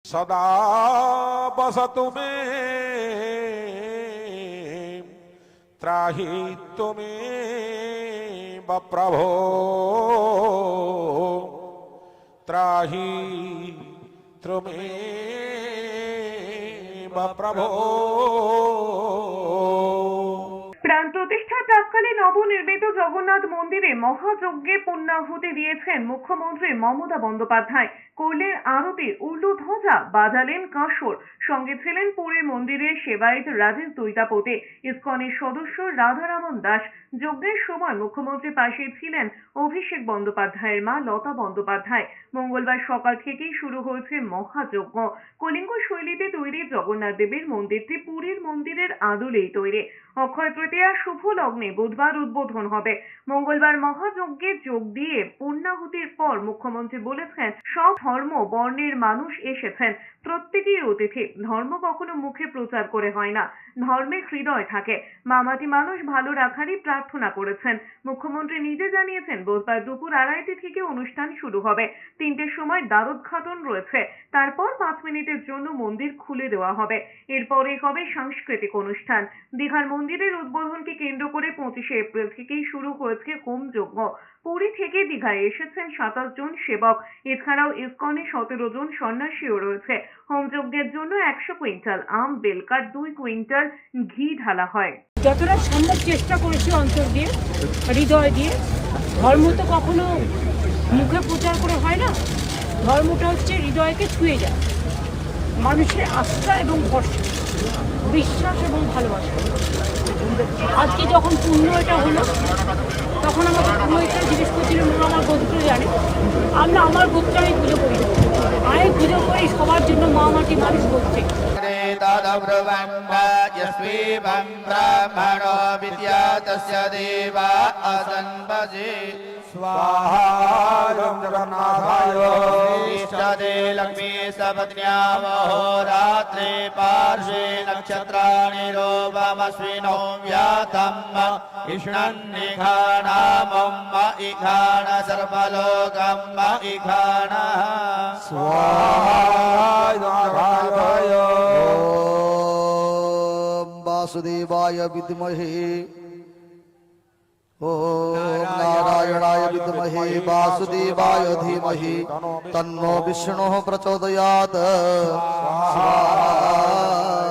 सदा बसतु मे त्राहि मे प्रभो त्राहि मे प्रभो। প্রাণ প্রতিষ্ঠার প্রাক্কালে নবনির্মিত জগন্নাথ মন্দিরে মহাযজ্ঞে পূর্ণাহুতি দিয়েছেন মুখ্যমন্ত্রী মমতা বন্দ্যোপাধ্যায়। করলেন আরতি, উল্লু ধ্বজা, বাজালেন কাঁসর। সঙ্গে ছিলেন পুরীর মন্দিরের সেবায়েত রাজেশ দৈতাপতি, ইসকনের সদস্য রাধারমন দাস। যজ্ঞের সময় মুখ্যমন্ত্রীর পাশে ছিলেন অভিষেক বন্দ্যোপাধ্যায়ের মা লতা বন্দ্যোপাধ্যায়। মঙ্গলবার সকাল থেকেই শুরু হয়েছে মহাযজ্ঞ। কলিঙ্গ শৈলীতে তৈরি জগন্নাথ দেবের মন্দিরটি পুরীর মন্দিরের আদলেই তৈরি। অক্ষয় তৃতীয়া শুভ লগ্নে বুধবার উদ্বোধন হবে। মঙ্গলবার মহাযজ্ঞে যোগ দিয়ে পূর্ণাহুতির পর মুখ্যমন্ত্রী বলেছেন, সব ধর্ম বর্ণের মানুষ এসেছেন, প্রত্যেকেই অতিথি। ধর্ম কখনো মুখে প্রচার করে হয় না, ধর্মে হৃদয় থাকে। মামাটি মানুষ ভালো রাখারই প্রার্থনা করেছেন। মুখ্যমন্ত্রী নিজে জানিয়েছেন, বুধবার দুপুর 2:30 থেকে অনুষ্ঠান শুরু হবে। 3টের সময় দ্বারোদ্ঘাটন রয়েছে। তারপর 5 মিনিটের জন্য মন্দির খুলে দেওয়া হবে। এরপরে হবে সাংস্কৃতিক অনুষ্ঠান। দীঘার মন্দিরের উদ্বোধনকে কেন্দ্র করে 25শে এপ্রিল থেকেই শুরু হয়েছে হোমযজ্ঞ। পুরী থেকে দীঘায় এসেছেন 27 জন সেবক। এছাড়াও ইসকনে 17 জন সন্ন্যাসীও রয়েছে। হোমযজ্ঞের জন্য 100 কুইন্টাল আম, বেলকাঠ, 2 কুইন্টাল ঘি ঢালা হয়। যতটা সম্ভব চেষ্টা করেছি অন্তর দিয়ে, হৃদয় দিয়ে। ধর্ম তো কখনো মুখে প্রচার করে হয় না, ধর্মটা হচ্ছে হৃদয়কে ছুঁয়ে যায়। মানুষের আস্থা এবং ভরসা, বিশ্বাস এবং ভালোবাসা। আজকে যখন পুণ্য এটা হলো, তখন আমাকে পুরোহিতরা জিজ্ঞেস করছিল, মা আমার গোত্র জানে। আমরা আমার গোত্রে আমি পুজো করি, আমি পুজো করি সবার জন্য। মা মাটি মানুষ করছে। लक्ष्मी सपत्न्यावहोरात्रे पार्श्वे नक्षत्राणि रूपमस्मिनो व्यातम् इष्णन्निघाणामम् इघाण सर्वलोकम् इघाण स्वाहाय वासुदेवाय विद्महे ओम नारायणाय विद्महे वासुदेवाय धीमहि तन्नो विष्णुः प्रचोदयात्। स्वाहा।